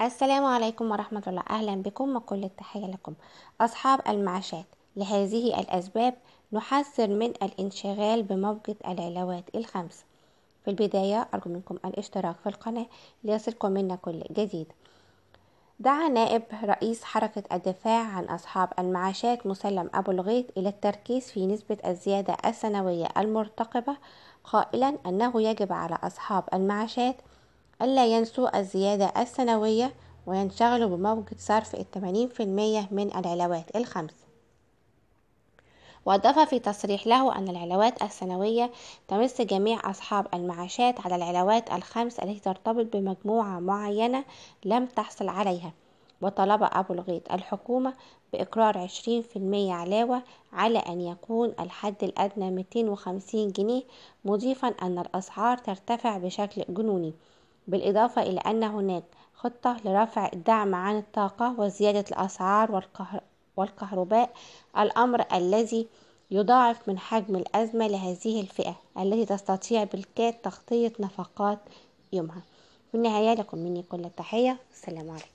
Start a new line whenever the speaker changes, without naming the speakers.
السلام عليكم ورحمة الله. أهلا بكم وكل التحية لكم أصحاب المعاشات. لهذه الأسباب نحذر من الانشغال بموجة العلاوات الخمس. في البداية أرجو منكم الاشتراك في القناة ليصلكم منا كل جديد. دعا نائب رئيس حركة الدفاع عن أصحاب المعاشات مسلم أبو الغيط إلى التركيز في نسبة الزيادة السنوية المرتقبة، قائلا أنه يجب على أصحاب المعاشات ألا ينسوا الزيادة السنوية وينشغلوا بموجة صرف 80% من العلاوات الخمس. وأضاف في تصريح له أن العلاوات السنوية تمس جميع أصحاب المعاشات على العلاوات الخمس التي ترتبط بمجموعة معينة لم تحصل عليها. وطلب أبو الغيط الحكومة بإقرار 20% علاوة على أن يكون الحد الأدنى 250 جنيه، مضيفا أن الأسعار ترتفع بشكل جنوني، بالإضافة إلى أن هناك خطة لرفع الدعم عن الطاقة وزيادة الأسعار والكهرباء، الأمر الذي يضاعف من حجم الأزمة لهذه الفئة التي تستطيع بالكاد تغطية نفقات يومها. في النهاية لكم مني كل التحية. السلام عليكم.